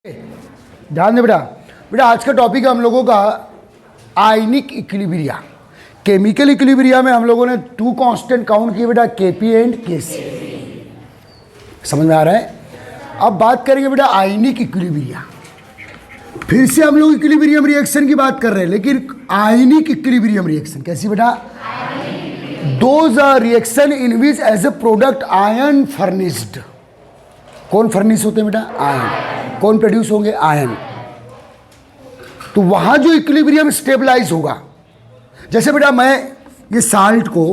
ध्यान दे बेटा। बेटा आज का टॉपिक है हम लोगों का आयनिक इक्विलिब्रिया। केमिकल इक्विलिब्रिया में हम लोगों ने टू कांस्टेंट काउंट किए बेटा, केपी एंड केसी। समझ में आ रहा है? अब बात करेंगे बेटा आयनिक इक्विलिब्रिया। फिर से हम लोग इक्विलिब्रियम रिएक्शन की बात कर रहे हैं, लेकिन आयनिक इक्विलिब्रियम रिएक्शन कैसी बेटा? Those reaction in which as a product ion furnished. कौन फर्निश होते हैं बेटा? आयन। कौन प्रोड्यूस होंगे? आयन। तो वहां जो इक्विलिब्रियम स्टेबलाइज होगा, जैसे बेटा मैं ये साल्ट को,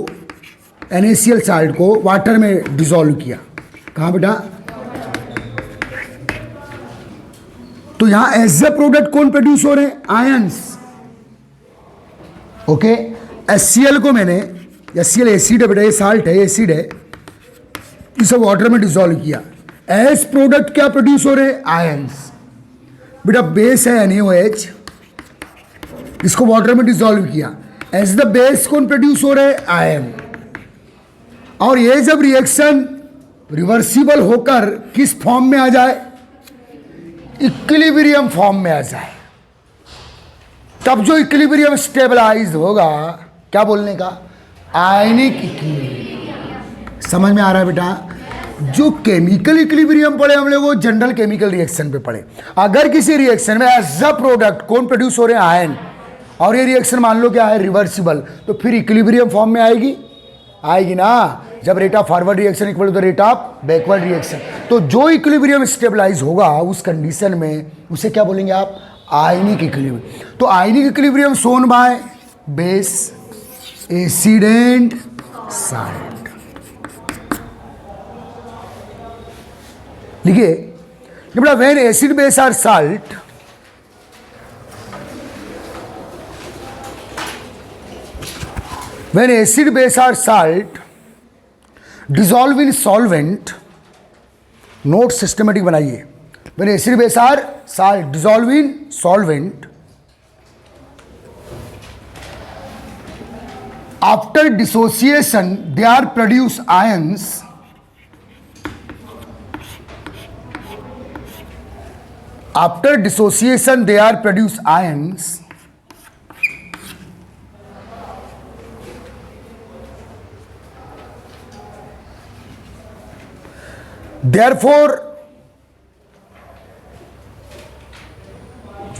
NaCl साल्ट को वाटर में डिसॉल्व किया, कहां बेटा? तो यहां एज ए प्रोडक्ट कौन प्रोड्यूस हो रहे हैं? आयंस। ओके। HCl को मैंने, HCl एसिड है बेटा, ये साल्ट है, एसिड है, इसे वाटर में डिसॉल्व किया, एज प्रोडक्ट क्या प्रोड्यूस हो रहे? आयंस। बेटा बेस है NaOH, इसको वाटर में डिसॉल्व किया, एज द बेस कौन प्रोड्यूस हो रहे? आयन। और ये जब रिएक्शन रिवर्सिबल होकर किस फॉर्म में आ जाए? इक्विलिब्रियम फॉर्म में आ जाए, तब जो इक्विलिब्रियम स्टेबलाइज होगा, क्या बोलने का? Ionic equilibrium. समझ में आ रहा है बेटा? जो केमिकल इक्विलिब्रियम पढ़े हम लोग वो जनरल केमिकल रिएक्शन पे पढ़े। अगर किसी रिएक्शन में एज अ प्रोडक्ट कौन प्रोड्यूस हो रहे हैं? आयन, और ये रिएक्शन मान लो क्या है? रिवर्सिबल, तो फिर इक्विलिब्रियम फॉर्म में आएगी? आएगी ना, जब rate of forward reaction equal to the rate of backward reaction. तो जो इक्विलिब्रियम स्टेबलाइज होगा उस कंडीशन में उसे क्या बोलेंगे आप? Ionic equilibrium. तो ionic equilibrium shown by base, acid and salt. लिखिए बेटा, when acid base are salt, when acid base are salt dissolve in solvent, note systematic बनाइए। when acid base are salt dissolve in solvent, after dissociation they are produce ions, after dissociation they are produce ions, therefore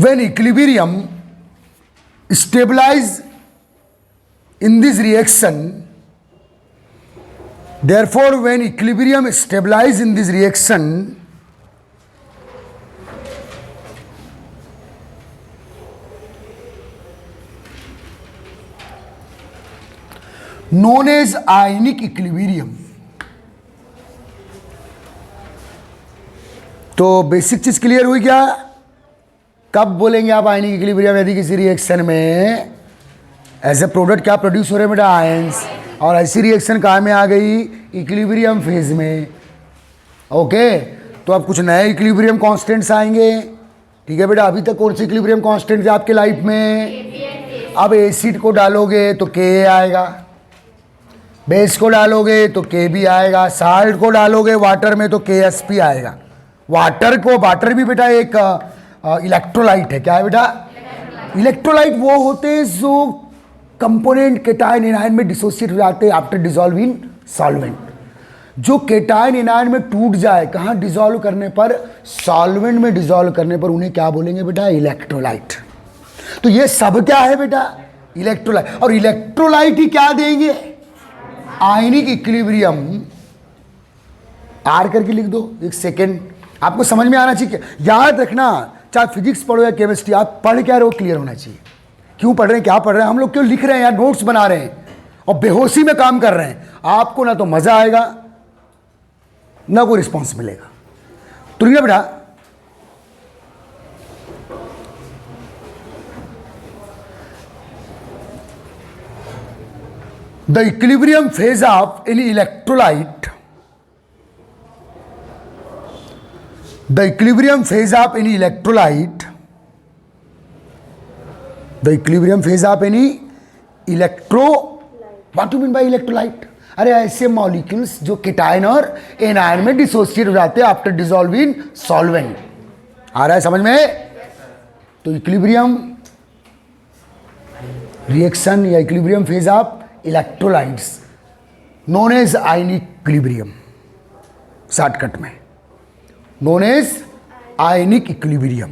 when equilibrium stabilize in this reaction, therefore when equilibrium stabilize in this reaction, known as ionic equilibrium। तो basic चीज clear हुई क्या? कब बोलेंगे आप ionic equilibrium? यदि किसी reaction में एज ए प्रोडक्ट क्या प्रोड्यूस हो रहे हैं बेटा? आयंस। और ऐसी रिएक्शन कहाँ में आ गई? इक्विलिब्रियम फेज में। ओके। तो अब कुछ नए इक्विलिब्रियम कांस्टेंट्स आएंगे। ठीक है बेटा। अभी तक कौन से इक्विलिब्रियम कांस्टेंट थे आपके लाइफ में? अब एसिड को डालोगे तो Ka आएगा, बेस को डालोगे तो Kb आएगा, साल्ट को डालोगे वाटर में तो KSP आएगा। वाटर भी बेटा एक इलेक्ट्रोलाइट है। क्या है बेटा? इलेक्ट्रोलाइट वो होते हैं जो कंपोनेंट केटायन एनायन में डिसोसिएट हो जाते हैं आफ्टर डिसॉल्व इन सॉल्वेंट। जो केटायन एनायन में टूट जाए, कहाँ डिसॉल्व करने पर? सॉल्वेंट में डिसॉल्व करने पर उन्हें क्या बोलेंगे बेटा? इलेक्ट्रोलाइट। तो ये सब क्या है बेटा? इलेक्ट्रोलाइट। और इलेक्ट्रोलाइट ही क्या देंगे? Ionic equilibrium. आर करके लिख दो, एक सेकेंड, आपको समझ में आना चाहिए। याद रखना, चाहे फिजिक्स पढ़ो या केमिस्ट्री, आप पढ़ क्या रहे हो क्लियर होना चाहिए। क्यों पढ़ रहे हैं, क्या पढ़ रहे हैं, हम लोग क्यों लिख रहे हैं यार, नोट्स बना रहे हैं और बेहोशी में काम कर रहे हैं। आपको ना तो मजा आएगा ना कोई रिस्पॉन्स मिलेगा। तो लिखिए बेटा, the equilibrium phase of any electrolyte, the equilibrium phase of any electrolyte, the equilibrium phase of any what do you mean by electrolyte? अरे ऐसे मॉलिक्यूल्स जो कीटायन और एनायन में डिसोसिएट हो जाते हैं आफ्टर डिसॉल्व इन सॉल्वेंट। आ रहा है समझ में? तो इक्विलिब्रियम रिएक्शन या equilibrium phase of electrolytes known as ionic equilibrium, shortcut में नोन एज आयनिक इक्विलिब्रियम।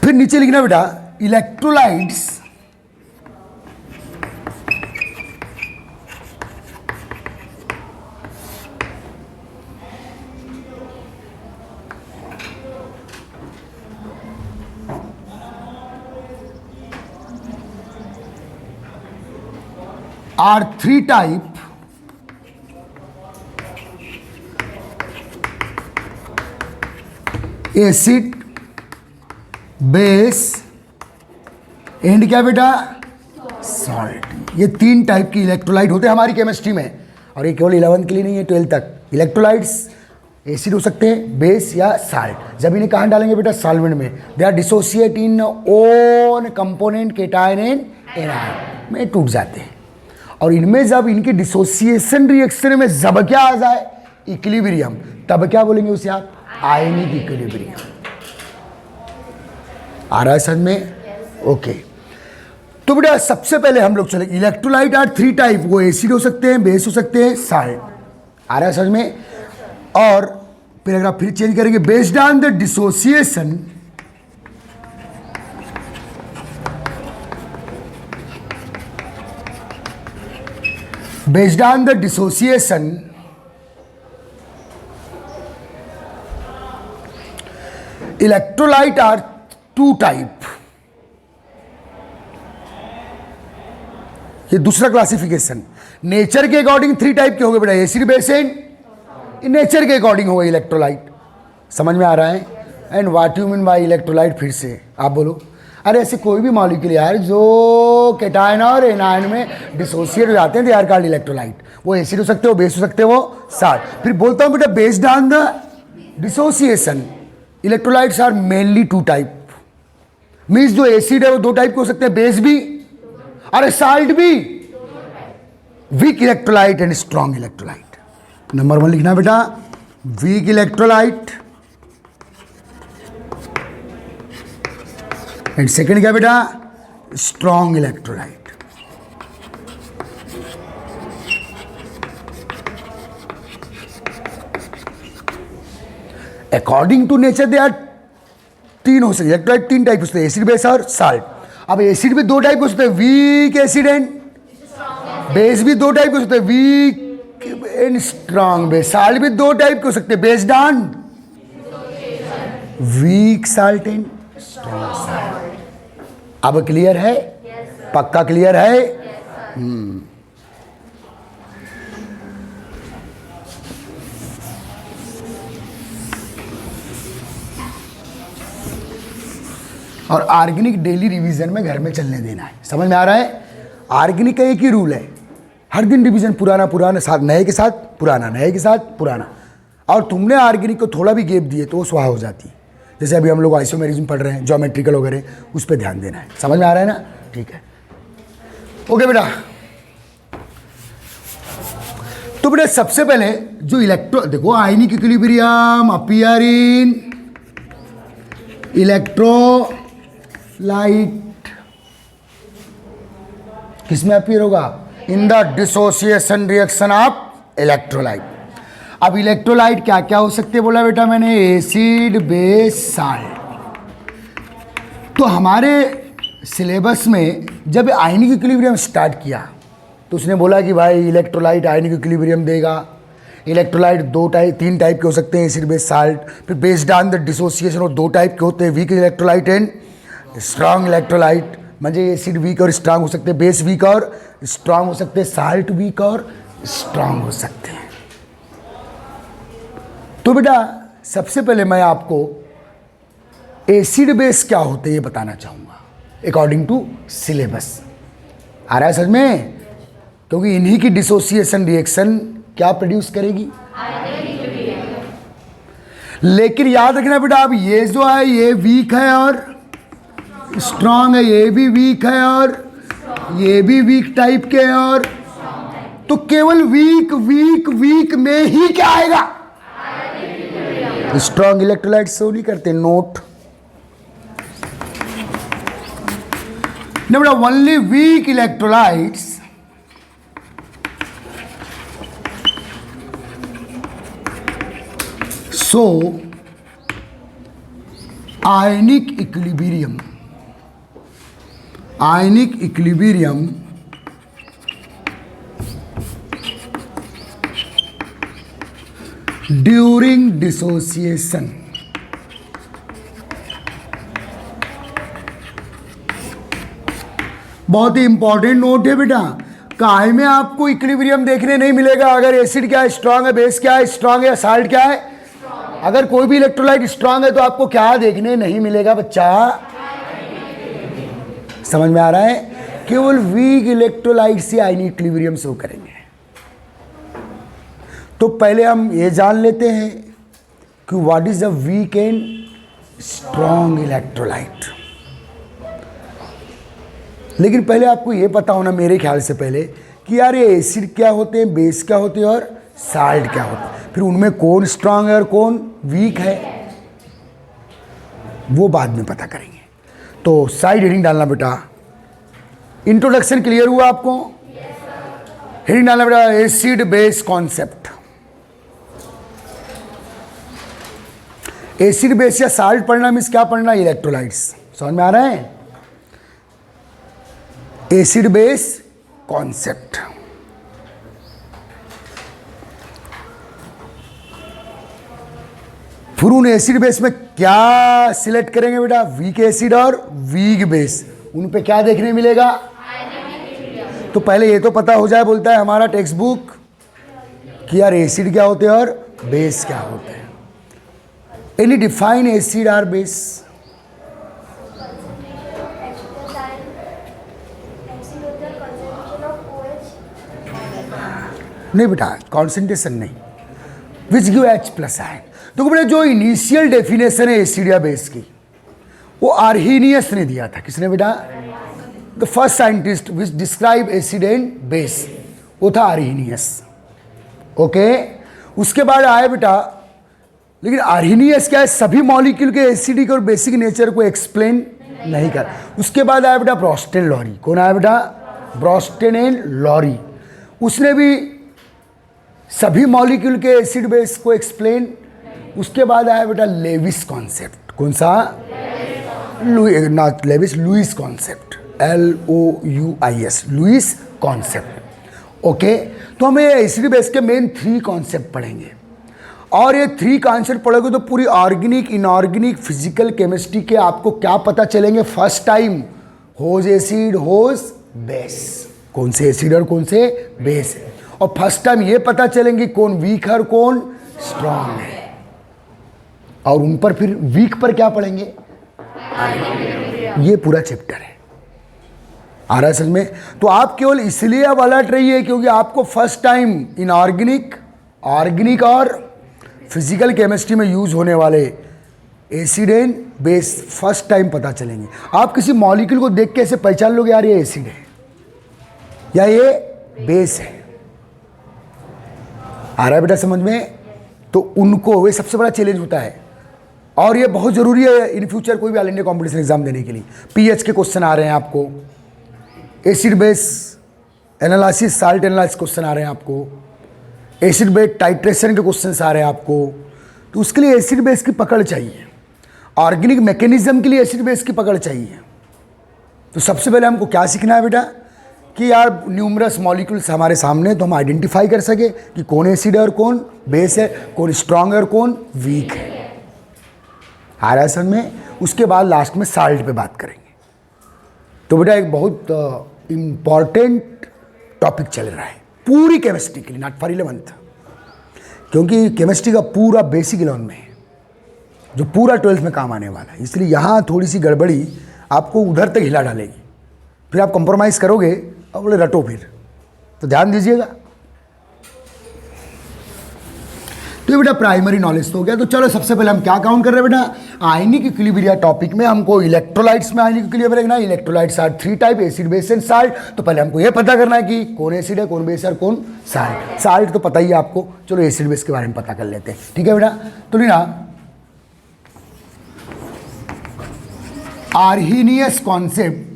फिर नीचे लिखना बेटा electrolytes are three type acid base and क्या बेटा सॉल्ट। ये 3 टाइप की इलेक्ट्रोलाइट होते हैं हमारी केमिस्ट्री में, और ये केवल 11th के लिए नहीं है, 12th तक। इलेक्ट्रोलाइट्स एसिड हो सकते हैं, बेस या साल्ट। जब इन्हें कहाँ डालेंगे बेटा सॉल्वेंट में, they are dissociate in own component cation and anion में टूट जाते हैं। और इनमें जब इनके डिसोसिएशन रिएक्शन में जब क्या आ जाए इक्विलिब्रियम, तब क्या बोलेंगे उसे आप आयनिक इक्विलिब्रियम। आ रहा है समझ में? ओके तो बेटा सबसे पहले हम लोग चले इलेक्ट्रोलाइट आर 3 टाइप, वो एसिड हो सकते हैं, बेस हो सकते हैं, साल्ट। आ रहा है समझ में? और पैराग्राफ फिर चेंज करेंगे, based on the dissociation based on the dissociation electrolyte are 2 type। ये दूसरा क्लासिफिकेशन नेचर के अकॉर्डिंग 3 टाइप के हो गए बेटा, एसिड बेस एंड नेचर के अकॉर्डिंग हो गए इलेक्ट्रोलाइट। समझ में आ रहा है? And what you mean by electrolyte, फिर से आप बोलो। अरे ऐसे कोई भी मॉलिक्यूल यार जो केटायन और एनायन में डिसोसिएट हो जाते हैं, दे आर कॉल्ड इलेक्ट्रोलाइट। वो एसिड हो सकते हो, बेस हो सकते हो, साल्ट। फिर बोलता हूं बेटा based on the dissociation electrolytes are mainly 2 type. Means जो एसिड है वो 2 टाइप के हो सकते हैं, बेस भी, अरे साल्ट भी, weak electrolyte and strong electrolyte. Number 1 लिखना बेटा वीक इलेक्ट्रोलाइट एंड सेकेंड क्या बेटा strong electrolyte. According to nature they are 3 हो सकते इलेक्ट्रोलाइट, 3 टाइप होते हैं, एसिड बेस और साल्ट। अब एसिड भी 2 टाइप हो सकते हैं, वीक एसिड एंड बेस भी 2 टाइप हो सकते हैं, weak and strong base. Salt भी 2 टाइप के हो सकते हैं, based on weak salt and strong salt. अब क्लियर है? पक्का क्लियर है? और ऑर्गेनिक डेली रिवीजन में घर में चलने देना है। समझ में आ रहा है? ऑर्गेनिक का एक ही रूल है, हर दिन रिवीजन, पुराना पुराना साथ नए के साथ पुराना, नए के साथ पुराना। और तुमने ऑर्गेनिक को थोड़ा भी गैप दिए तो वो स्वाहा हो जाती है। जैसे अभी हम लोग आइसोमेरिज्म पढ़ रहे हैं, ज्योमेट्रिकल वगैरह, उस पर ध्यान देना है। समझ में आ रहा है ना? ठीक है, ओके बेटा। तो बेटा सबसे पहले जो इलेक्ट्रो, देखो ionic equilibrium appear in electrolyte, किसमें अपीयर होगा? In the dissociation reaction of electrolyte. अब इलेक्ट्रोलाइट क्या क्या हो सकते हैं बोला बेटा मैंने, एसिड बेस साल्ट। तो हमारे सिलेबस में जब आयनिक इक्विलिब्रियम स्टार्ट किया तो उसने बोला कि भाई इलेक्ट्रोलाइट आयनिक इक्विलिब्रियम देगा। इलेक्ट्रोलाइट 3 टाइप के हो सकते हैं, एसिड बेस साल्ट। फिर बेस्ड ऑन द डिसोसिएशन और 2 टाइप के होते हैं, week electrolyte and strong electrolyte. म्हणजे एसिड वीक और स्ट्रांग हो सकते हैं, बेस वीक और स्ट्रांग हो सकते हैं, साल्ट वीक और स्ट्रांग हो सकते हैं। तो बेटा सबसे पहले मैं आपको एसिड बेस क्या होते हैं ये बताना चाहूँगा अकॉर्डिंग टू सिलेबस। आ रहा है समझ में? क्योंकि इन्हीं की डिसोसिएशन रिएक्शन क्या प्रोड्यूस करेगी, लेकिन याद रखना बेटा अब ये जो है ये वीक है और स्ट्रांग है, ये भी वीक है और ये भी वीक टाइप के और तो केवल वीक वीक वीक में ही क्या आएगा? स्ट्रॉन्ग इलेक्ट्रोलाइट शो नहीं करते, नोट। बेटा only weak electrolytes so ionic equilibrium, ionic equilibrium during dissociation. बहुत ही इंपॉर्टेंट नोट है बेटा, काहे में आपको इक्विलिब्रियम देखने नहीं मिलेगा अगर एसिड क्या है स्ट्रांग है, बेस क्या है स्ट्रांग है, साल्ट क्या है। अगर कोई भी इलेक्ट्रोलाइट स्ट्रांग है तो आपको क्या देखने नहीं मिलेगा बच्चा? समझ में आ रहा है? केवल वीक इलेक्ट्रोलाइट से आयनिक इक्विलिब्रियम शो करेंगे। तो पहले हम ये जान लेते हैं कि what is the weak and strong electrolyte. लेकिन पहले आपको ये पता होना मेरे ख्याल से पहले कि यार ये एसिड क्या होते हैं, बेस क्या होते हैं और साल्ट क्या होता है, फिर उनमें कौन स्ट्रांग है और कौन वीक है वो बाद में पता करेंगे। तो साइड हेडिंग डालना बेटा। इंट्रोडक्शन क्लियर हुआ आपको? हेडिंग डालना बेटा acid base concept. Acid base या साल्ट पढ़ना मीन्स क्या पढ़ना? इलेक्ट्रोलाइट्स। समझ में आ रहा है? Acid base concept. फिर उन एसिड बेस में क्या सिलेक्ट करेंगे बेटा? वीक एसिड और वीक बेस। उन पे क्या देखने मिलेगा? तो पहले ये तो पता हो जाए, बोलता है हमारा टेक्स्ट बुक, कि यार एसिड क्या होते हैं और बेस क्या होते हैं। एनी डिफाइन एसिड और बेस? नहीं बेटा, कॉन्सेंट्रेशन नहीं, विच गिव H+ आयन। तो बेटा जो इनिशियल डेफिनेशन है एसिड या बेस की वो आर्हीनियस ने दिया था। किसने बेटा? The first scientist which describe acid and base, वो था आर्हीनियस। ओके, उसके बाद आए बेटा, लेकिन आर्हीनियस क्या है, सभी मॉलिक्यूल के एसिडिक और बेसिक नेचर को एक्सप्लेन नहीं कर। उसके बाद आया बेटा ब्रोस्टेन लॉरी। कौन आया बेटा? ब्रोस्टेन एंड लॉरी। उसने भी सभी मॉलिक्यूल के एसिड बेस को एक्सप्लेन। उसके बाद आया बेटा लेविस कॉन्सेप्ट। कौन सा? Not Lewis, Louis concept, LOUIS, Louis concept. Okay, तो हमें एसिड बेस के मेन 3 कॉन्सेप्ट पढ़ेंगे, और ये 3 कॉन्सेप्ट पढ़ोगे तो पूरी ऑर्गेनिक, इनऑर्गेनिक, फिजिकल केमिस्ट्री के आपको क्या पता चलेंगे फर्स्ट टाइम? होज एसिड, होज बेस, कौन से एसिड और कौन से बेस है। और फर्स्ट टाइम ये पता चलेंगे कौन वीक है और कौन स्ट्रांग है। और उन पर फिर वीक पर क्या पढ़ेंगे? ये पूरा चैप्टर है। आ रहा है समझ में? तो आप केवल इसलिए अब अलर्ट रहिए क्योंकि आपको फर्स्ट टाइम इनऑर्गेनिक, ऑर्गेनिक और फिजिकल केमिस्ट्री में यूज होने वाले acid and base first time पता चलेंगे। आप किसी मॉलिक्यूल को देख के ऐसे पहचान लोगे यार ये एसिड है या ये बेस है। आ रहा है बेटा समझ में? तो उनको वे सबसे बड़ा चैलेंज होता है, और ये बहुत ज़रूरी है इन फ्यूचर कोई भी ऑल इंडिया कॉम्पिटिशन एग्जाम देने के लिए। पीएच के क्वेश्चन आ रहे हैं आपको, acid base analysis, salt analysis question आ रहे हैं आपको, एसिड बेस टाइट्रेशन के क्वेश्चन आ रहे हैं आपको। तो उसके लिए एसिड बेस की पकड़ चाहिए, ऑर्गेनिक मैकेनिज्म के लिए एसिड बेस की पकड़ चाहिए। तो सबसे पहले हमको क्या सीखना है बेटा? कि यार न्यूमरस मॉलिक्यूल्स हमारे सामने, तो हम आइडेंटिफाई कर सके कि कौन एसिड है और कौन बेस है, कौन स्ट्रांग है और कौन वीक है। आ रहा है समझ में? उसके बाद लास्ट में साल्ट पे बात करेंगे। तो बेटा एक बहुत इम्पॉर्टेंट टॉपिक चल रहा है पूरी केमिस्ट्री के लिए, नॉट फॉर 11th, क्योंकि केमिस्ट्री का पूरा बेसिक 11 में है जो पूरा 12th में काम आने वाला है। इसलिए यहाँ थोड़ी सी गड़बड़ी आपको उधर तक हिला डालेगी, फिर आप कंप्रोमाइज़ करोगे और बोले रटो फिर। तो ध्यान दीजिएगा। तो ये बेटा प्राइमरी नॉलेज तो हो गया। तो चलो सबसे पहले हम क्या काउंट कर रहे हैं बेटा, आयनिक इक्विलिब्रिया टॉपिक में हमको इलेक्ट्रोलाइट्स में आयनिक इक्विलिब्रिया देखना है। Electrolytes are 3 type, acid base and salt. तो पहले हमको ये पता करना है कि कौन एसिड है, कौन बेस है, कौन साल्ट। साल्ट तो पता ही है आपको, चलो एसिड बेस के बारे में पता कर लेते हैं। ठीक है बेटा, तो ना Arrhenius concept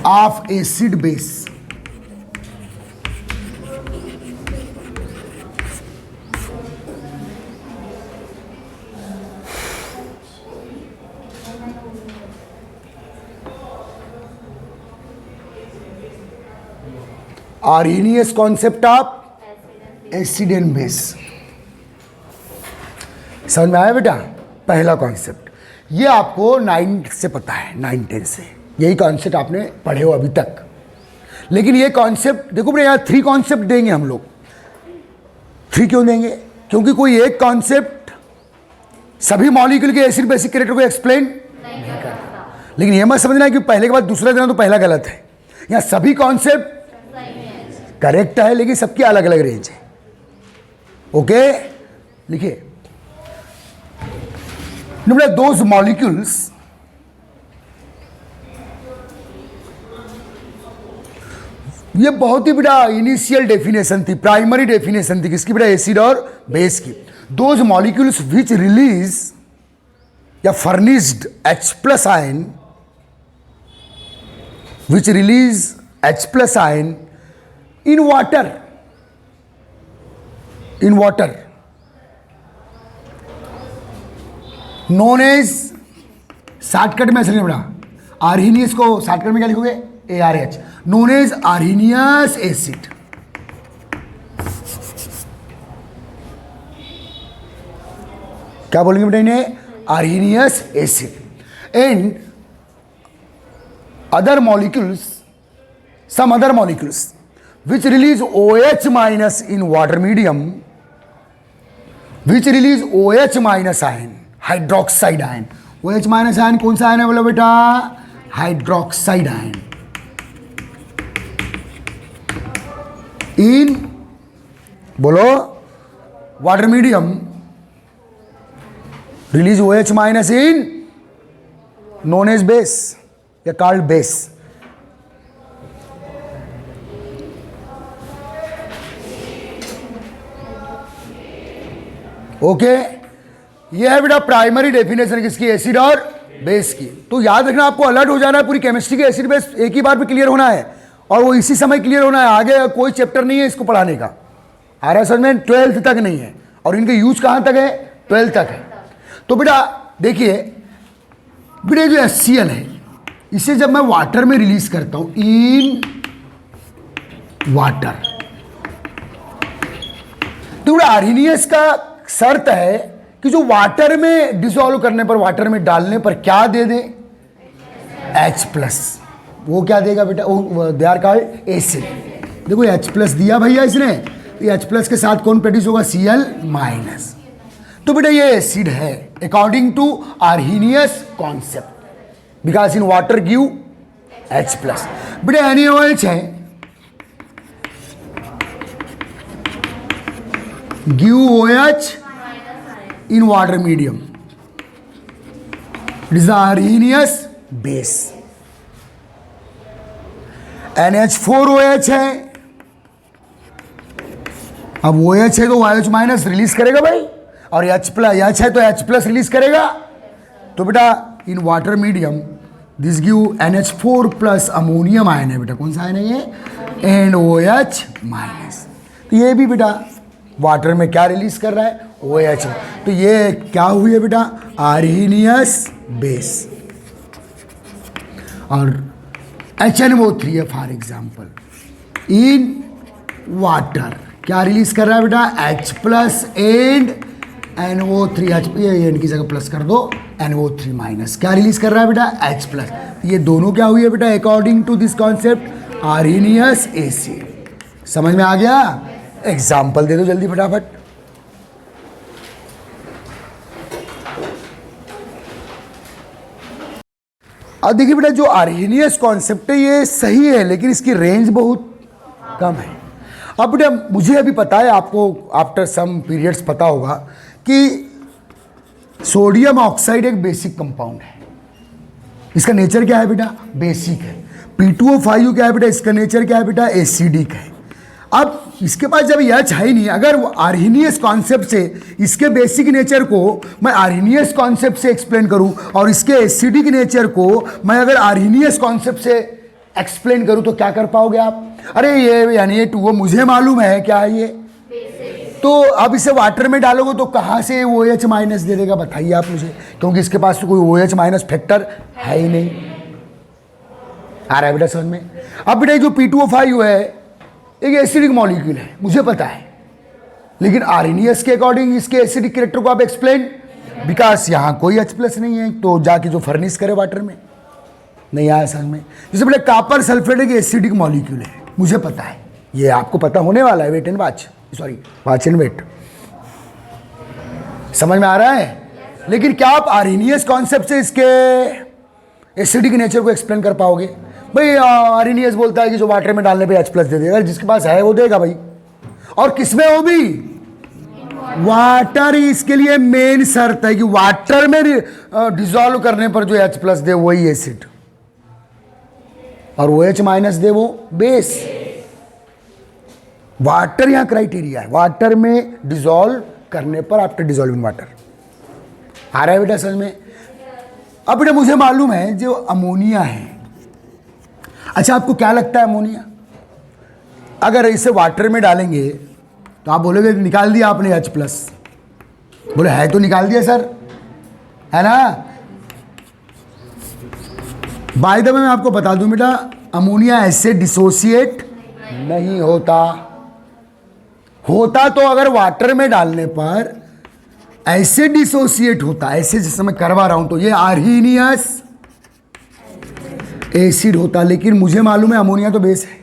of acid base Arrhenius concept of acid and base। समझ में आया बेटा? पहला कॉन्सेप्ट ये आपको 9 से पता है, 9-10 से यही कॉन्सेप्ट आपने पढ़े हो अभी तक। लेकिन ये कॉन्सेप्ट देखो बेटा, यहाँ 3 कॉन्सेप्ट देंगे हम लोग। 3 क्यों देंगे? क्योंकि कोई एक कॉन्सेप्ट सभी मॉलिक्यूल के एसिड बेसिक कैरेक्टर को एक्सप्लेन नहीं करता। लेकिन ये मत समझना है कि पहले के बाद दूसरा देना तो पहला गलत है। यहाँ सभी कॉन्सेप्ट करेक्ट है, लेकिन सबकी अलग अलग रेंज है। ओके, लिखिए दोज मॉलिक्यूल्स ये बहुत ही बेटा इनिशियल डेफिनेशन थी, प्राइमरी डेफिनेशन थी किसकी बेटा, एसिड और बेस की। दोज मॉलिक्यूल्स विच रिलीज या furnished H+ ion, which release H+ ion in water, known as, shortcut में चलिए बेटा, आर्हीनियस को शॉर्टकट में क्या लिखोगे, ARH, known as Arrhenius acid। क्या बोलेंगे बेटा इन्हें, Arrhenius acid। And other molecules, some other molecules which release OH- in water medium, which release OH- ion, hydroxide ion. OH- ion कौन सा आयन है बोलो बेटा, हाइड्रोक्साइड आयन। इन बोलो water medium release OH- in known as base या called base. Okay, ये है बेटा प्राइमरी डेफिनेशन किसकी, एसिड और बेस की। तो याद रखना, आपको अलर्ट हो जाना है, पूरी केमिस्ट्री के एसिड बेस एक ही बार में क्लियर होना है और वो इसी समय क्लियर होना है। आगे कोई चैप्टर नहीं है इसको पढ़ाने का, आ रहा है समझ में, 12th तक नहीं है। और इनके यूज कहाँ तक है, 12th तक है। तो बेटा देखिए बेटा, जो HCl है इसे जब मैं वाटर में रिलीज करता हूं, इन वाटर, तो बेटा आर्हीनियस का शर्त है कि जो वाटर में डिसॉल्व करने पर, वाटर में डालने पर क्या दे दे, H+। वो क्या देगा बेटा, दे आर कॉल्ड एसिड। देखो H+ दिया भैया इसने, ये H+ के साथ कौन प्रोड्यूस होगा, Cl-। तो बेटा ये एसिड है according to Arrhenius concept, because in water give H+। बेटा NaOH है, give OH in water medium, it is the Arrhenius base। NH4OH है, अब OH है तो OH- रिलीज करेगा भाई, और H है तो H+ रिलीज करेगा। तो बेटा in water medium this give NH4+ ammonium ion है बेटा, कौन सा आयन है ये, एंड OH-। तो ये भी बेटा वाटर में क्या रिलीज कर रहा है, OH। तो ये क्या हुई है बेटा, आर्हीनियस बेस। और HNO3 है फॉर एग्जाम्पल, इन वाटर क्या रिलीज कर रहा है बेटा, H+ एंड NO3, एंड की जगह प्लस कर दो, NO3-। क्या रिलीज कर रहा है बेटा, H+। ये दोनों क्या हुई है बेटा, according to this concept Arrhenius acid. समझ में आ गया? एग्जाम्पल दे दो जल्दी फटाफट। अब देखिए बेटा, जो आर्हेनियस कॉन्सेप्ट है ये सही है, लेकिन इसकी रेंज बहुत कम है। अब बेटा मुझे अभी पता है, आपको आफ्टर सम पीरियड्स पता होगा कि सोडियम ऑक्साइड एक बेसिक कंपाउंड है। इसका नेचर क्या है बेटा? बेसिक है। P2O5 क्या है बेटा? इसका नेचर क्या है बेटा? एसिडिक है। अब इसके पास जब H है ही नहीं, अगर आर्हेनियस कॉन्सेप्ट से इसके बेसिक नेचर को मैं आर्हेनियस कॉन्सेप्ट से एक्सप्लेन करूं और इसके एसिडिक नेचर को मैं अगर आर्हेनियस कॉन्सेप्ट से एक्सप्लेन करूं तो क्या कर पाओगे आप? अरे ये यानी ये टू मुझे मालूम है क्या है ये, तो अब इसे वाटर में डालोगे तो कहाँ से OH माइनस दे देगा बताइए आप मुझे, क्योंकि इसके पास तो कोई OH माइनस फैक्टर है ही नहीं। आ रहा है बेटा समझ में? अब बेटा जो P2O5 है एक एसिडिक मॉलिक्यूल है, मुझे पता है, लेकिन आर्हेनियस के अकॉर्डिंग इसके एसिडिक कैरेक्टर को आप एक्सप्लेन, बिकॉज यहाँ कोई H+ नहीं है, तो जाके जो फर्निश करे वाटर में। नहीं आया समझ में? जैसे बेटा कॉपर सल्फेट एक एसिडिक मॉलिक्यूल है, मुझे पता है, ये आपको पता होने वाला है, wait and watch, sorry watch and wait. समझ में आ रहा है? लेकिन क्या आप आर्हेनियस कॉन्सेप्ट से इसके एसिडिक नेचर को एक्सप्लेन कर पाओगे? भाई आर्हेनियस बोलता है कि जो वाटर में डालने पे H+ दे देगा, जिसके पास है वो देगा भाई, और किसमें वो भी वाटर। इसके लिए मेन शर्त है कि वाटर में डिसॉल्व करने पर जो H+ दे वही एसिड, और OH माइनस दे वो बेस। वाटर यहां क्राइटेरिया है, वाटर में डिसॉल्व करने पर आफ्टर डिसॉल्विंग वाटर। आ रहा है बेटा समझ में? अब बेटा मुझे मालूम है जो अमोनिया है, अच्छा आपको क्या लगता है अमोनिया अगर इसे वाटर में डालेंगे तो आप बोलोगे निकाल दिया आपने H+, बोले है तो निकाल दिया सर, है ना? बाय द वे मैं आपको बता दूं बेटा, अमोनिया ऐसे डिसोसिएट नहीं होता तो अगर वाटर में डालने पर ऐसे डिसोसिएट होता, ऐसे जैसे मैं करवा रहा हूं तो ये आर्हेनियस एसिड होता। लेकिन मुझे मालूम है अमोनिया तो बेस है,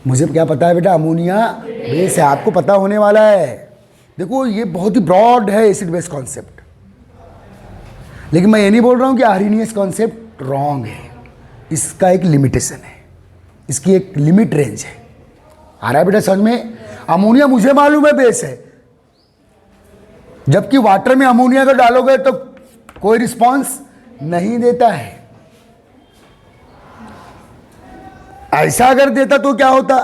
मुझे क्या पता है बेटा? अमोनिया बेस है, आपको पता होने वाला है। देखो ये बहुत ही ब्रॉड है एसिड बेस कॉन्सेप्ट, लेकिन मैं ये नहीं बोल रहा हूं कि आर्हेनियस कॉन्सेप्ट रॉन्ग है, इसका एक लिमिटेशन है, इसकी एक लिमिट रेंज है। आ रहा है बेटा समझ में? अमोनिया मुझे मालूम है बेस है, जबकि वाटर में अमोनिया को डालोगे तो कोई रिस्पॉन्स नहीं देता है। ऐसा अगर देता तो क्या होता?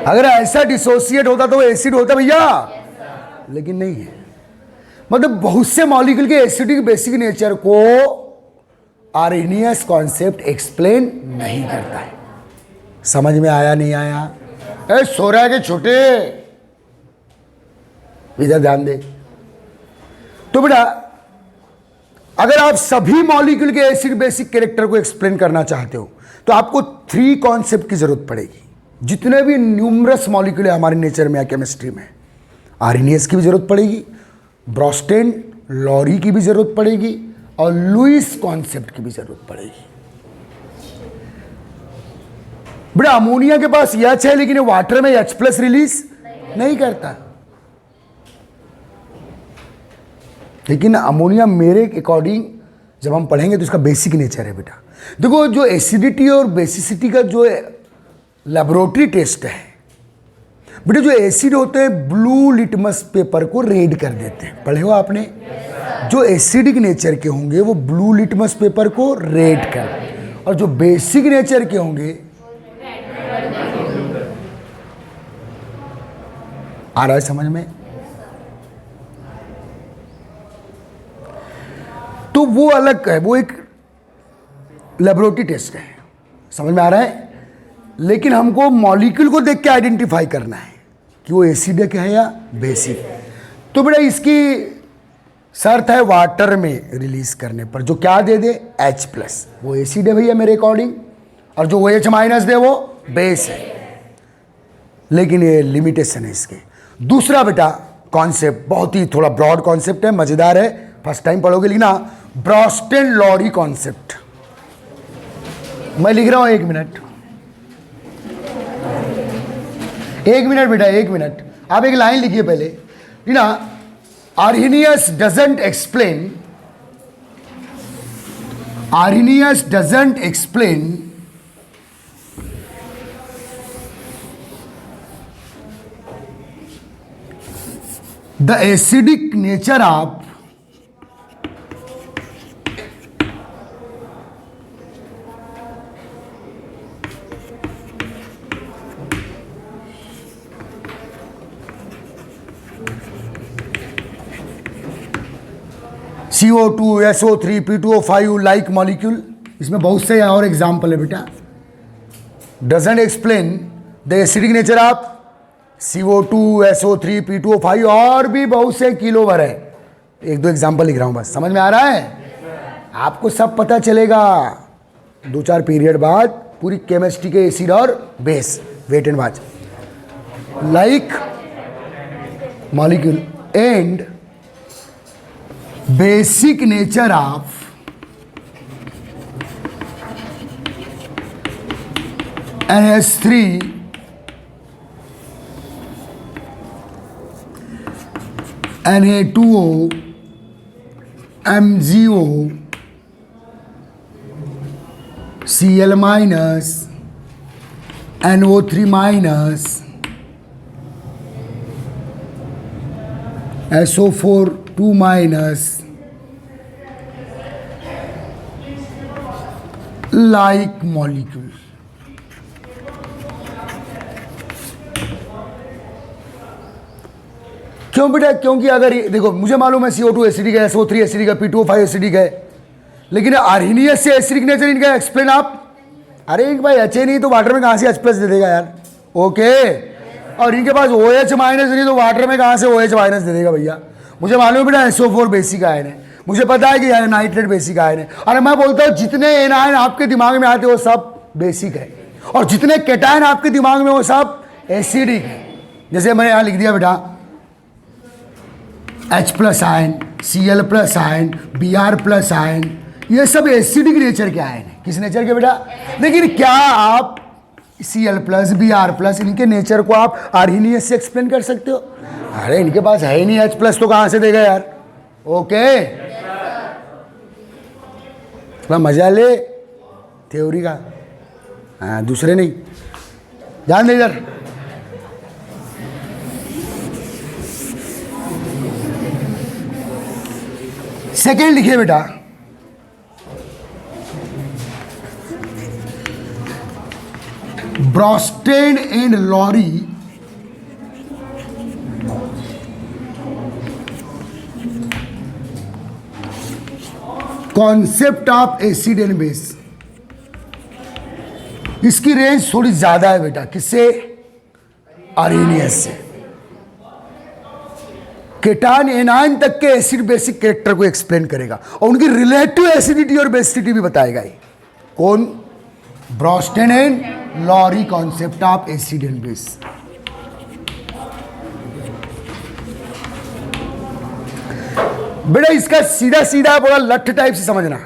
अगर ऐसा डिसोसिएट होता तो एसिड होता भैया, लेकिन नहीं है। मतलब बहुत से मॉलिक्यूल के एसिडिक बेसिक नेचर को आर्हेनियस कॉन्सेप्ट एक्सप्लेन नहीं करता है। समझ में आया नहीं आया? ए सो रहा है कि छोटे, इधर ध्यान दे। तो बेटा अगर आप सभी मॉलिक्यूल के एसिड बेसिक कैरेक्टर को एक्सप्लेन करना चाहते हो तो आपको 3 कॉन्सेप्ट की जरूरत पड़ेगी। जितने भी न्यूमरस मॉलिक्यूल है हमारे नेचर में या केमिस्ट्री में, आर्हेनियस की भी जरूरत पड़ेगी, ब्रोस्टेन लॉरी की भी जरूरत पड़ेगी, और लुईस कॉन्सेप्ट की भी जरूरत पड़ेगी। बेटा अमोनिया के पास H है, लेकिन वाटर में H+ रिलीज नहीं करता। लेकिन अमोनिया मेरे अकॉर्डिंग जब हम पढ़ेंगे तो इसका बेसिक नेचर है बेटा। देखो जो एसिडिटी और बेसिसिटी का जो लेबोरेटरी टेस्ट है बेटा, जो एसिड होते हैं ब्लू लिटमस पेपर को रेड कर देते हैं, पढ़े हो आपने? जो एसिडिक नेचर के होंगे वो ब्लू लिटमस पेपर को रेड कर, और जो बेसिक नेचर के होंगे, आ रहा है समझ में? तो वो अलग है, वो एक लेबोरेटरी टेस्ट है, समझ में आ रहा है? लेकिन हमको मॉलिक्यूल को देख के आइडेंटिफाई करना है कि वो एसिडिक है या बेसिक। तो बेटा इसकी शर्त है वाटर में रिलीज करने पर जो क्या दे दे H+, वो एसिड है भैया मेरे अकॉर्डिंग, और जो OH माइनस दे वो बेस है। लेकिन ये लिमिटेशन है इसके। दूसरा बेटा कॉन्सेप्ट बहुत ही थोड़ा ब्रॉड कॉन्सेप्ट है, मजेदार है, फर्स्ट टाइम पढ़ोगे लिखना, ब्रोस्टेन लॉरी कॉन्सेप्ट। मैं लिख रहा हूं, 1 मिनट, 1 मिनट बेटा, 1 मिनट। आप एक लाइन लिखिए पहले, ना Arrhenius doesn't explain Arrhenius doesn't explain the acidic nature of CO2, SO3, P2O5 like molecule. इसमें बहुत से और एग्जाम्पल है बेटा। Doesn't explain the acidic nature of CO2, SO3, P2O5 और भी बहुत से किलो भर है। एक दो एग्जाम्पल लिख रहा हूं बस, समझ में आ रहा है? आपको सब पता चलेगा 2-4 पीरियड बाद पूरी केमिस्ट्री के एसिड और base, wait and watch, like molecule and basic nature of NH3 Na2O MgO Cl minus NO3 minus SO4 2 minus like molecule। क्यों बेटा? क्योंकि अगर देखो मुझे मालूम है CO2 एसिडिक है, SO3 एसिडिक है, P2O5 एसिडिक है, लेकिन आर्हीनियस से एसिडिक नेचर इनका एक्सप्लेन आप, अरे भाई HA नहीं तो वाटर में कहाँ से H+ दे देगा यार? ओके। और इनके पास OH माइनस नहीं तो वाटर में कहाँ से OH माइनस दे देगा भैया? मुझे मालूम है बेटा SO4 बेसिक आयन है, मुझे पता है कि नाइट्रेट बेसिक आयन है। और मैं बोलता हूँ जितने एनायन आपके दिमाग में आते हैं वो सब बेसिक है, और जितने केटायन आपके दिमाग में वो सब एसिडिक है। जैसे मैंने यहाँ लिख दिया बेटा H+ ion, Cl+ ion, Br+ ion, ये सब एसिडिक नेचर के आयन है। किस नेचर के बेटा? लेकिन क्या आप Cl+, Br+, इनके नेचर को आप आर्हीनियस से एक्सप्लेन कर सकते हो? अरे इनके पास है ही नहीं H+ तो कहाँ से देगा यार? ओके, थोड़ा मजा ले थ्योरी का, हाँ दूसरे नहीं। ध्यान दे इधर। सेकेंड लिखिए बेटा, Bronsted and Lowry concept of acid and base. इसकी रेंज थोड़ी ज्यादा है बेटा। किससे? आर्हीनियस से। केटान एनायन तक के एसिड बेसिक कैरेक्टर को एक्सप्लेन करेगा और उनकी रिलेटिव एसिडिटी और बेसिडिटी भी बताएगा। ये कौन? Bronsted and Lowry concept of acid and base. बेटा इसका सीधा सीधा बड़ा लठ टाइप से समझना।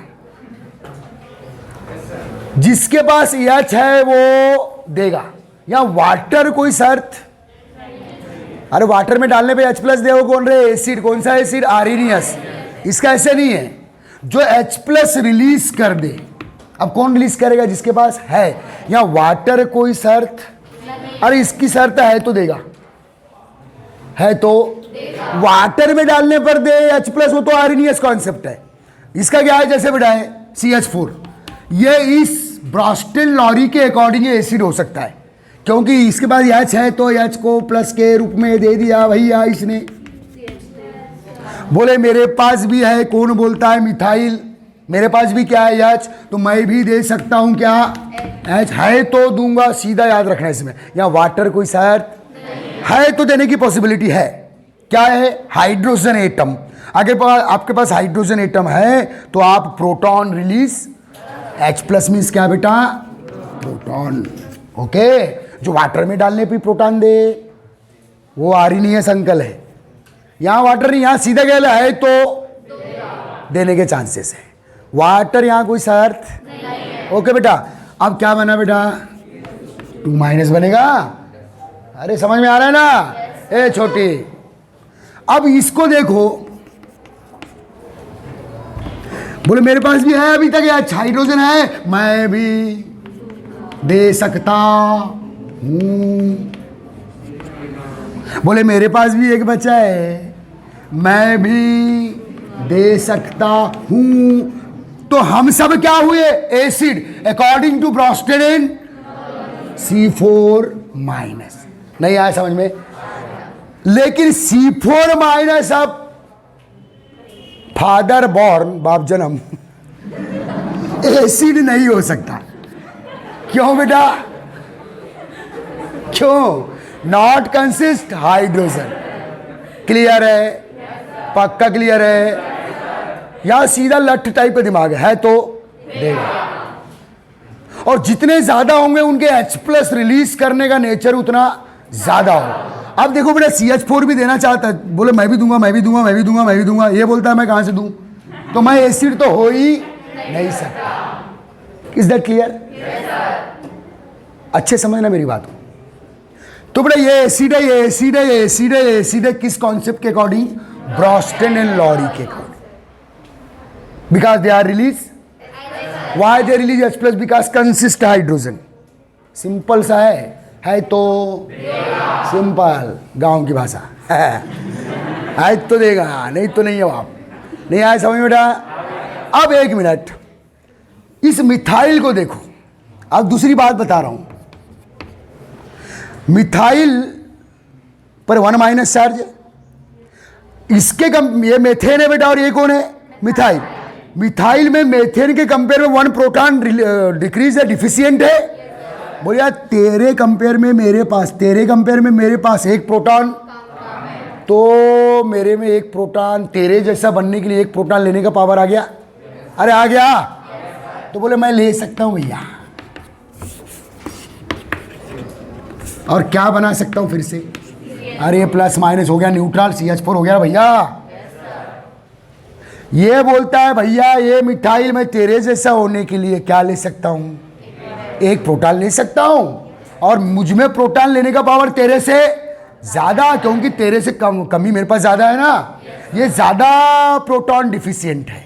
जिसके पास H है वो देगा, या वाटर कोई शर्त? अरे वाटर में डालने पे H+ दे, वो कौन रहे? एसिड। कौन सा एसिड? आर्हीनियस। इसका ऐसे नहीं है, जो H+ रिलीज कर दे। अब कौन रिलीज करेगा? जिसके पास है। या वाटर कोई शर्त? अरे इसकी शर्त है तो देगा, है तो वाटर में डालने पर दे H+, वो तो आर्हीनियस कॉन्सेप्ट है। इसका क्या है? जैसे बेटा है CH4, ये इस ब्रॉस्टेन लॉरी के अकॉर्डिंग एसिड हो सकता है, क्योंकि इसके पास H है तो H को प्लस के रूप में दे दिया भैया इसने। बोले मेरे पास भी है, कौन बोलता है मिथाइल? मेरे पास भी क्या है? H, तो मैं भी दे सकता हूं क्या? H है तो दूंगा। सीधा याद रखना इसमें। या वाटर कोई शर्त है तो देने की पॉसिबिलिटी है। क्या है? Hydrogen atom. अगर आपके पास हाइड्रोजन एटम है तो आप प्रोटॉन रिलीज, H+ मीन्स क्या बेटा? प्रोटॉन। ओके, जो वाटर में डालने पे प्रोटॉन दे वो आर्हीनियस अंकल है। यहां वाटर नहीं, यहां सीधा गया है तो देने के चांसेस है। वाटर यहां कोई शर्त? ओके बेटा, अब क्या बना बेटा? 2- बनेगा। अरे समझ में आ रहा है ना? ए छोटी, अब इसको देखो, बोले मेरे पास भी है अभी तक यार हाइड्रोजन है, मैं भी दे सकता हूं। बोले मेरे पास भी एक बच्चा है, मैं भी दे सकता हूं। तो हम सब क्या हुए? Acid according to Bronsted and C4 minus. नहीं आया समझ में? लेकिन C4 माइनस अब फादर बॉर्न, बाप जन्म, एसिड नहीं हो सकता। क्यों बेटा? क्यों? Not consist hydrogen. क्लियर है? पक्का क्लियर है? या सीधा लठ टाइप का दिमाग है तो देगा। और जितने ज्यादा होंगे उनके H+ रिलीज करने का नेचर उतना ज्यादा हो। अब देखो बेटा CH4 भी देना चाहता है, बोले मैं भी दूंगा, मैं भी दूंगा, मैं भी दूंगा, मैं भी दूंगा, ये बोलता है मैं कहां से दूं? तो मैं एसिड तो हो ही नहीं सकता। Is that clear? अच्छे समझना मेरी बात को। तो बेटा ये एसिड है, ये एसिड है, ये एसिड है, ये एसिड है, किस कॉन्सेप्ट के अकॉर्डिंग? ब्रॉस्टन एंड लॉरी के according. Because they are release, why they release H+? Because consist hydrogen. Simple सा है तो सिंपल, गांव की भाषा है तो देगा, नहीं तो नहीं है। आप नहीं आए समझ में बेटा? अब एक मिनट, इस मिथाइल को देखो। अब दूसरी बात बता रहा हूं, मिथाइल पर 1- चार्ज है, इसके ये मेथेन है बेटा, और ये कौन है? मिथाइल। मिथाइल में मेथेन के कंपेयर में 1 प्रोटॉन डिक्रीज है, डिफिशिएंट है। बोल यार तेरे कंपेयर में मेरे पास, तेरे कंपेयर में मेरे पास 1 प्रोटॉन, तो मेरे में 1 प्रोटॉन, तेरे जैसा बनने के लिए 1 प्रोटॉन लेने का पावर आ गया। अरे आ गया? तो बोले मैं ले सकता हूं भैया। और क्या बना सकता हूं फिर से? अरे प्लस- हो गया, न्यूट्रल CH4 हो गया भैया। ये बोलता है भैया ये मिथाइल में तेरे जैसा होने के लिए क्या ले सकता हूं? 1 प्रोटॉन ले सकता हूं, और मुझ में प्रोटॉन लेने का पावर तेरे से ज्यादा, क्योंकि तेरे से कमी मेरे पास ज्यादा है ना। ये ज्यादा प्रोटॉन डिफिशिएंट है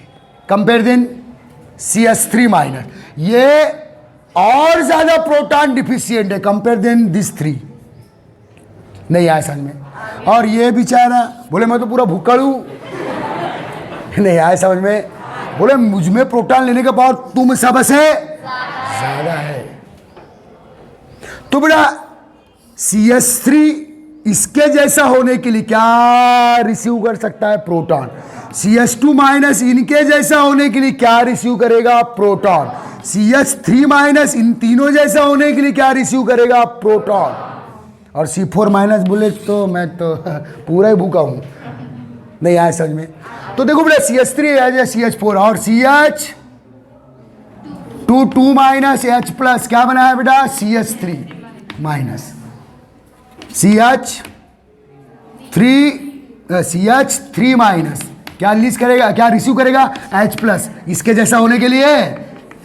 कंपेयर देन CH3 माइनस। ये और ज्यादा प्रोटॉन डिफिशिएंट है कंपेयर देन दिस 3। नहीं आया समझ में? और ये बेचारा बोले मैं तो पूरा भूखड़ हूं। नहीं आया समझ में? बोले मुझ में प्रोटॉन लेने का पावर तुम सबसे ज्यादा है। तो बेटा CH3 इसके जैसा होने के लिए क्या रिसीव कर सकता है? प्रोटॉन। CH2 माइनस इनके जैसा होने के लिए क्या रिसीव करेगा? प्रोटॉन। CH3 माइनस इन तीनों जैसा होने के लिए क्या रिसीव करेगा? प्रोटॉन। और C4 माइनस बोले तो मैं तो पूरा ही भूखा हूं। नहीं आया समझ में? तो देखो बेटा CH3 है CH4 और CH2 माइनस H+ क्या बना है बेटा? CH3 माइनस CH3 माइनस क्या रिलीज करेगा, क्या रिसीव करेगा? H+। इसके जैसा होने के लिए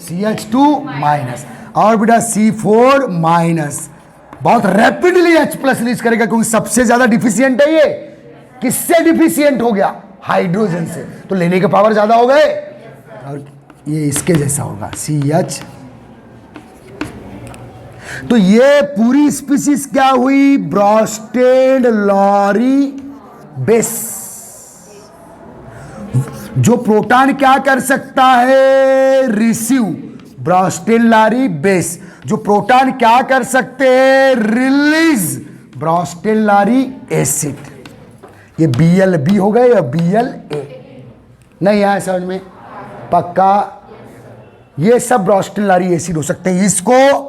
CH2 माइनस, और बेटा C4 माइनस बहुत रैपिडली H+ रिलीज करेगा, क्योंकि सबसे ज्यादा डिफिशिएंट है ये। किससे डिफिशिएंट हो गया? हाइड्रोजन से। तो लेने के पावर ज्यादा हो गए, और ये इसके जैसा होगा CH। तो ये पूरी स्पीसीज क्या हुई? Bronsted Lowry base. जो प्रोटॉन क्या कर सकता है? रिसीव। Bronsted Lowry base. जो प्रोटॉन क्या कर सकते हैं? रिलीज। Bronsted Lowry acid. ये BlB हो गए या BlA? नहीं आया समझ में? पक्का? ये सब ब्रॉस्टेड लॉरी एसिड हो सकते हैं इसको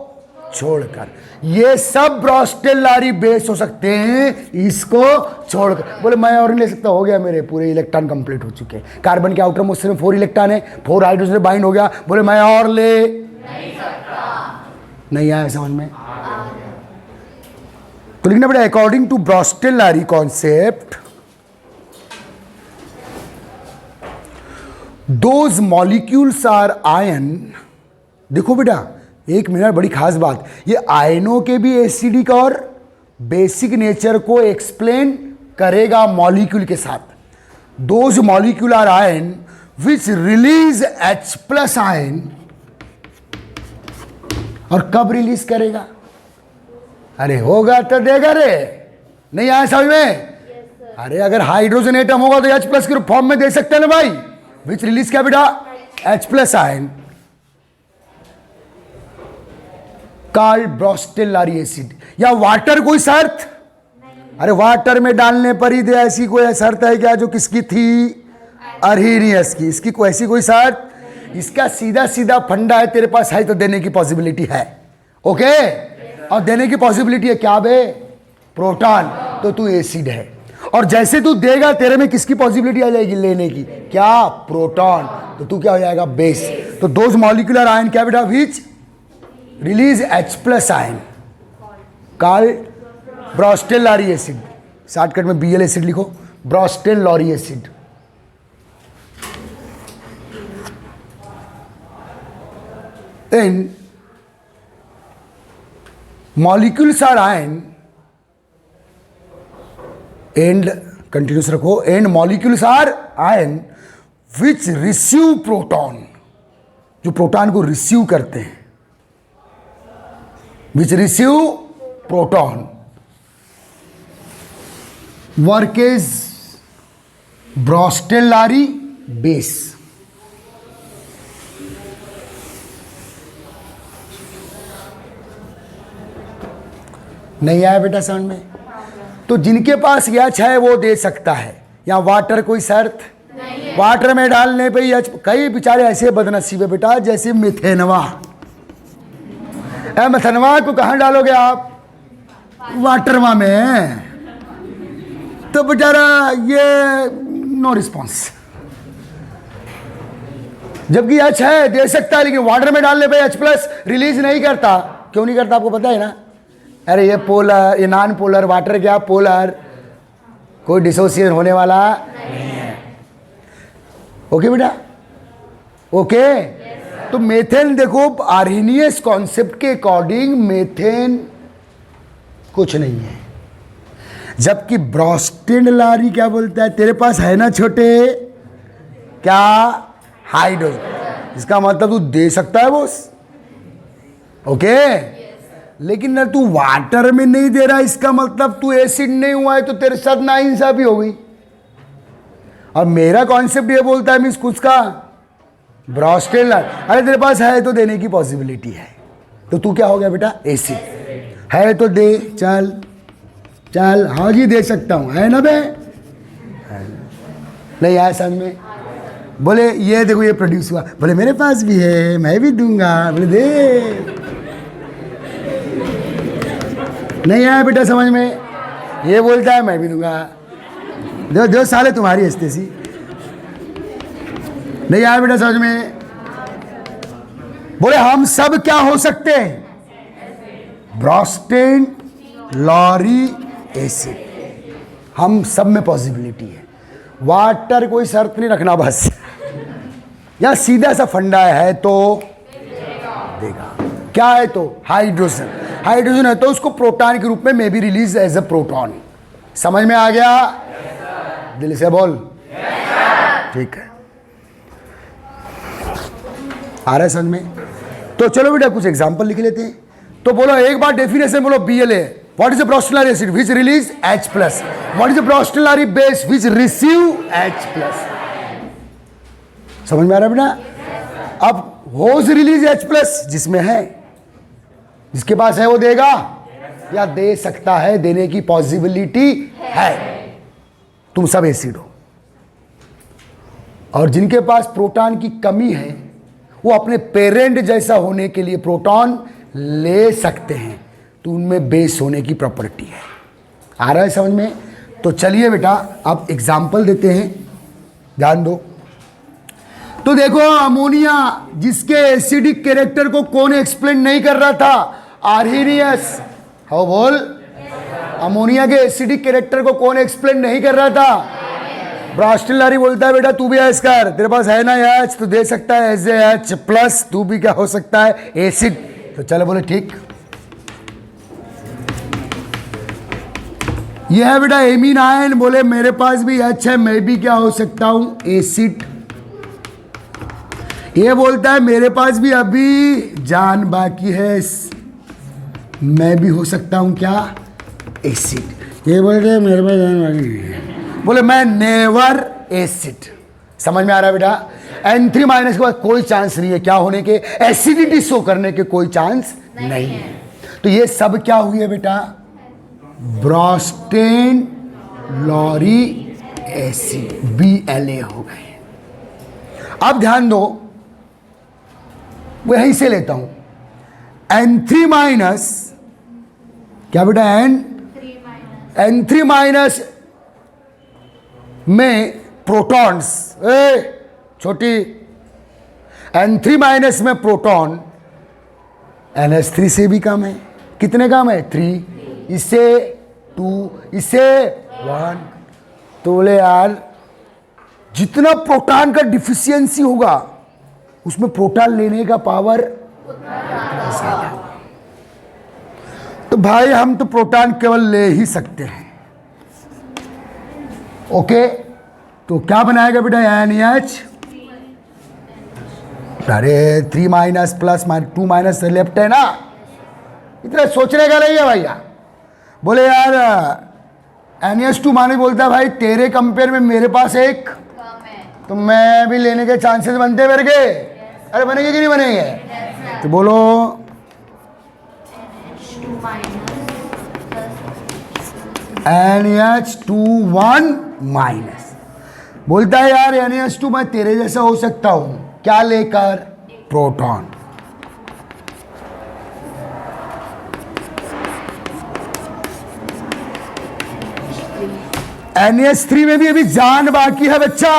छोड़कर। ये सब ब्रॉस्टेड लॉरी बेस हो सकते हैं इसको छोड़कर। बोले मैं और नहीं ले सकता, हो गया मेरे पूरे इलेक्ट्रॉन कंप्लीट हो चुके हैं। कार्बन के आउटर मोस्ट में 4 इलेक्ट्रॉन है, 4 हाइड्रोजन बाइंड हो गया। बोले मैं और ले नहीं सकता। नहीं आया समझ में? तो लिखना पड़ेगा according to Bronsted Lowry concept, those molecules are ion. देखो बेटा एक मिनट, बड़ी खास बात, ये आयनों के भी एसिडिक और बेसिक नेचर को एक्सप्लेन करेगा मॉलिक्यूल के साथ। Those molecule are ion which release H plus ion, और कब रिलीज करेगा? अरे होगा तो देगा रे, नहीं आया समझ में? अरे अगर हाइड्रोजन एटम होगा तो H प्लस के फॉर्म में दे सकते हैं ना भाई। विच रिलीज क्या बेटा? H plus ion called Bronsted Lowry acid. या वाटर कोई शर्त? अरे वाटर में डालने पर ही दे, ऐसी कोई शर्त है क्या जो किसकी थी? अर्हीनियस की। इसकी कोई ऐसी कोई शर्त? इसका सीधा सीधा फंडा है, तेरे पास है तो देने की पॉसिबिलिटी है। ओके, और देने की पॉसिबिलिटी है क्या बे? प्रोटॉन, तो तू एसिड है। और जैसे तू देगा तेरे में किसकी पॉसिबिलिटी आ जाएगी लेने की? क्या? प्रोटॉन, तो तू क्या हो जाएगा? बेस। तो दोज मॉलिक्यूलर आयन क्या बेटा? Which release H plus ion called Bronsted Lowry acid. Shortcut में Bl एसिड लिखो, Bronsted Lowry acid. And molecules are ion and continuous रखो, and molecules are ion which receive proton, जो प्रोटॉन को receive करते हैं, which receive proton, work as Bronsted Lowry base. नहीं आया बेटा समझ में? तो जिनके पास H है वो दे सकता है। या वाटर कोई शर्त? वाटर में डालने पे ही कई बेचारे ऐसे बदनसीब है बेटा, जैसे मिथेनवा। मिथेनवा को कहाँ डालोगे आप? वाटरवा में। तो बेचारा ये नो रिस्पॉन्स। जबकि H है दे सकता है, लेकिन वाटर में डालने पे H प्लस रिलीज नहीं करता। क्यों नहीं करता आपको पता है ना? अरे ये पोलर, ये नॉन पोलर, वाटर क्या पोलर, कोई डिसोसिएशन होने वाला नहीं है। ओके बेटा? ओके। तो मेथेन देखो, आर्हीनियस कॉन्सेप्ट के अकॉर्डिंग मेथेन कुछ नहीं है, जबकि ब्रोस्टेलारी क्या बोलता है? तेरे पास है ना छोटे क्या? हाइड्रोजन। इसका मतलब तू दे सकता है बॉस। ओके, लेकिन ना तू वाटर में नहीं दे रहा, इसका मतलब तू एसिड नहीं हुआ है, तो तेरे साथ नाइंसाफी हो गई। और मेरा कॉन्सेप्ट ये बोलता है मीन्स कुछ का ब्रोस्टेलर, अरे तेरे पास है तो देने की पॉसिबिलिटी है, तो तू क्या हो गया बेटा? एसिड। है तो दे, चल चल, हाँ जी दे सकता हूँ, है ना बे? नहीं आया समझ में? बोले ये देखो ये प्रोड्यूस हुआ, बोले मेरे पास भी है, मैं भी दूंगा। बोले दे। नहीं आया बेटा समझ में? ये बोलता है मैं भी दूंगा। दो दो साले तुम्हारी हंसते सी। नहीं आया बेटा समझ में? बोले हम सब क्या हो सकते हैं? ब्रोस्टेलारी एसिड, हम सब में पॉसिबिलिटी है। वाटर कोई शर्त नहीं रखना बस, या सीधा सा फंडा है तो देगा। क्या है तो? हाइड्रोजन। हाइड्रोजन है तो उसको प्रोटॉन के रूप में may be release as a proton. समझ में आ गया? दिल से बोल। ठीक है, आ रहा है समझ में? तो चलो बेटा कुछ एग्जांपल लिख लेते हैं। तो बोलो एक बार डेफिनेशन बोलो, BLA what is a Bronsted Lowry acid which release H plus, what is a Bronsted Lowry base which receive H plus. समझ में आ रहा है बेटा? अब होज रिलीज H प्लस जिसमें है, जिसके पास है वो देगा या दे सकता है, देने की पॉसिबिलिटी है। तुम सब एसिड हो। और जिनके पास प्रोटॉन की कमी है वो अपने पेरेंट जैसा होने के लिए प्रोटॉन ले सकते हैं, तो उनमें बेस होने की प्रॉपर्टी है। आ रहा है समझ में? तो चलिए बेटा अब एग्जाम्पल देते हैं, ध्यान दो। तो देखो अमोनिया, जिसके एसिडिक कैरेक्टर को कौन एक्सप्लेन नहीं कर रहा था? आर्हीनियस। हाउ बोल? अमोनिया के एसिडिक कैरेक्टर को कौन एक्सप्लेन नहीं कर रहा था? ब्रोस्टेलारी बोलता है बेटा तू भी ऐस कर, तेरे पास है ना H, तू दे सकता है एज H प्लस, तू भी क्या हो सकता है? एसिड। तो चलो बोले ठीक। यह है बेटा एमीन आयन, बोले मेरे पास भी H है, मैं भी क्या हो सकता हूं? एसिड। ये बोलता है मेरे पास भी अभी जान बाकी है, मैं भी हो सकता हूं क्या, एसिड। ये बोलते हैं मेरे पास जान बाकी है, बोले मैं नेवर एसिड। समझ में आ रहा है बेटा? N3 माइनस के बाद कोई चांस नहीं है क्या होने के, एसिडिटी शो करने के कोई चांस नहीं है। तो ये सब क्या हुई है बेटा, ब्रॉस्टेन लॉरी एसिड, BLA हो गए। अब ध्यान दो, वो यहीं से लेता हूं, N3 माइनस क्या बेटा, N3 माइनस में प्रोटॉन्स, छोटी, N3 माइनस में प्रोटॉन NH3 से भी कम है। कितने कम है, 3, इससे 2, इससे 1। तो बोले यार जितना प्रोटॉन का डिफिशियंसी होगा उसमें प्रोटॉन लेने का पावर ज्यादा। तो भाई हम तो प्रोटॉन केवल ले ही सकते हैं। ओके, तो क्या बनाएगा बेटा, NH, अरे 3 माइनस प्लस 2 माइनस लेफ्ट है ना, इतना सोचने का नहीं है भैया। बोले यार NH2 माने बोलता है भाई तेरे कंपेयर में मेरे पास एक कम है, तो मैं भी लेने के चांसेस बनते हैं मेरे के। अरे बनेंगे कि नहीं बनेंगे? तो बोलो NH2 माइनस। बोलता है यार NH2 मैं तेरे जैसा हो सकता हूं, क्या लेकर, प्रोटॉन। NH3 में भी अभी जान बाकी है बच्चा।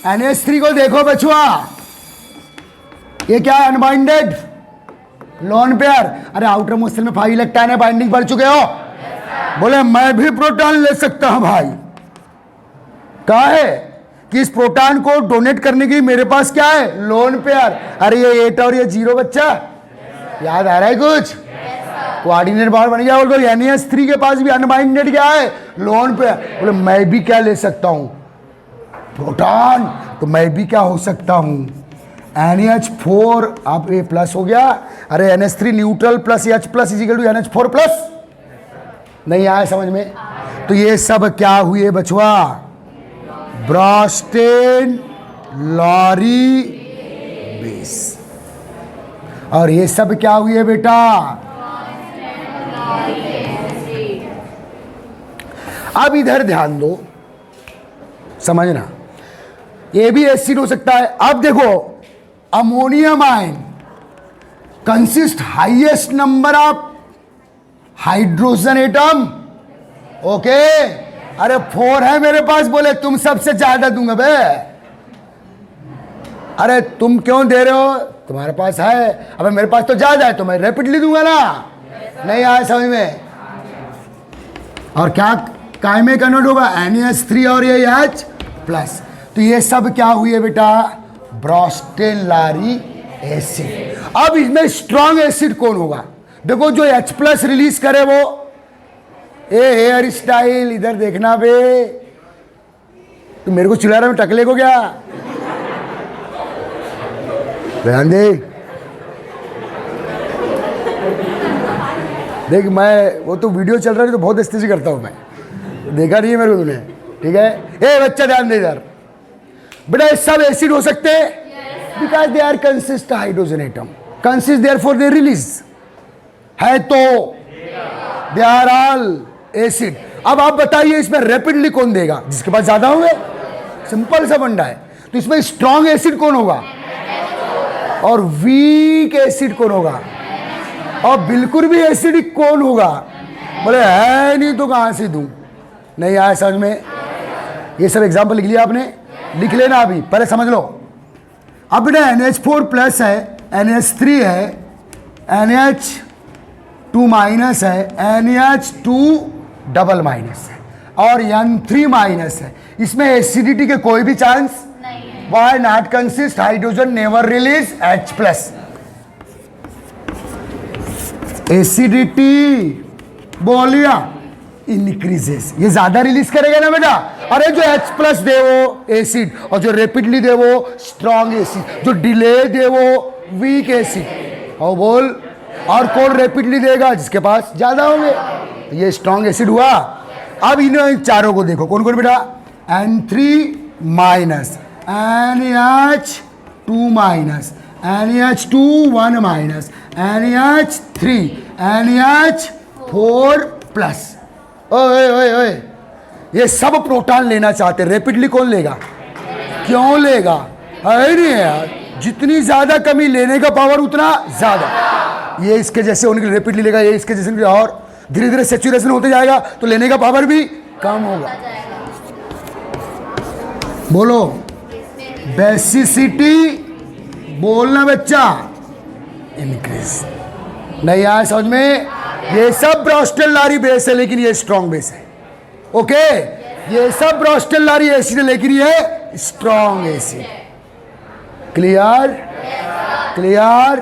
NH3 को देखो बचुआ, ये क्या है, अनबाइंडेड लोन पेयर। अरे आउटर मोस्ट में 5 इलेक्ट्रॉन है, बाइंडिंग पढ़ चुके हो? बोले मैं भी प्रोटॉन ले सकता हूं भाई। कहा है कि इस प्रोटॉन को डोनेट करने के लिए मेरे पास क्या है, लोन पेयर। अरे ये 8 और ये 0 बच्चा, याद आ रहा है कुछ? कोऑर्डिनेट बार बन गया। बोल NH3 के पास भी अनबाइंडेड क्या है, लोन पेयर। बोले मैं भी क्या ले सकता हूं, प्रोटॉन। तो मैं भी क्या हो सकता हूं, NH4। अब ये प्लस हो गया, अरे NH3 neutral plus H plus equal to NH4 plus. नहीं आया समझ में? तो ये सब क्या हुए बचवा, ब्रॉस्टेन लॉरी बेस। और ये सब क्या हुए बेटा, अब इधर ध्यान दो, समझना, ये भी एसिड हो सकता है। अब देखो ammonium ion consist highest number of hydrogen atom. Okay, अरे 4 है मेरे पास, बोले तुम सबसे ज्यादा दूंगा बे। अरे तुम क्यों दे रहे हो, तुम्हारे पास है, अबे मेरे पास तो ज्यादा है तो मैं रैपिडली दूंगा ना। नहीं आया समझ में? और क्या काय में कन्वर्ट होगा, NH3 और ये H प्लस। तो ये सब क्या हुई है बेटा, ब्रॉस्टेन लॉरी एसिड। अब इसमें स्ट्रॉन्ग एसिड कौन होगा, देखो जो H प्लस रिलीज करे वो, ए हेयर स्टाइल इधर देखना बे, तो मेरे को चिल्ला रहा है टकले को क्या, ध्यान दे। देख मैं, वो तो वीडियो चल रहा है तो बहुत स्थिति करता हूं मैं, देखा नहीं है मेरे को तूने, ठीक है? ए बच्चा ध्यान दे इधर बेटा, ये सब एसिड हो सकते हैं because they are consist hydrogen atom, consist therefore they release है, तो दे आर ऑल एसिड। अब आप बताइए इसमें रैपिडली कौन देगा, जिसके पास ज्यादा होंगे, सिंपल सा फंडा है। तो इसमें स्ट्रॉन्ग एसिड कौन होगा और वीक एसिड कौन होगा, और बिल्कुल भी एसिडिक कौन होगा? बोले है नहीं तो कहां से दूं? नहीं आया समझ में? ये सब एग्जाम्पल लिख लिया आपने, लिख लेना अभी, पहले समझ लो। अब बेटा NH4 प्लस है, NH3 है, NH2 माइनस है, NH2 डबल माइनस है, और N3 माइनस है। इसमें एसिडिटी के कोई भी चांस नहीं है। Why not consist hydrogen never release H plus. Acidity बोलिया इंक्रीजेस, ये ज्यादा रिलीज करेगा ना बेटा। अरे जो H प्लस दे वो एसिड, और जो रेपिडली दे वो स्ट्रॉन्ग एसिड, जो डिले दे वो वीक एसिड। और बोल, और कौन रेपिडली देगा? जिसके पास ज्यादा होंगे। ये स्ट्रॉन्ग एसिड हुआ। अब इन चारों को देखो, कौन कौन बेटा? N3 minus, NH2 minus, NH2 1 minus, NH3, NH4 plus. ओए ओए ओए, ये सब प्रोटॉन लेना चाहते, रेपिडली कौन लेगा? क्यों लेगा? है नहीं यार, जितनी ज्यादा कमी लेने का पावर उतना ज्यादा। ये इसके जैसे होने के लिए रेपिडली लेगा, ये इसके जैसे, और धीरे धीरे सेचुरेशन होते जाएगा तो लेने का पावर भी कम होगा। बोलो बेसिसिटी, बोलना बच्चा, इंक्रीज। नहीं आया समझ में? ये सब ब्रोस्टेलरी बेस है लेकिन ये स्ट्रॉन्ग बेस है। ओके, ये सब ब्रोस्टेलरी एसिड है लेकिन ये स्ट्रॉन्ग एसिड। क्लियर? क्लियर?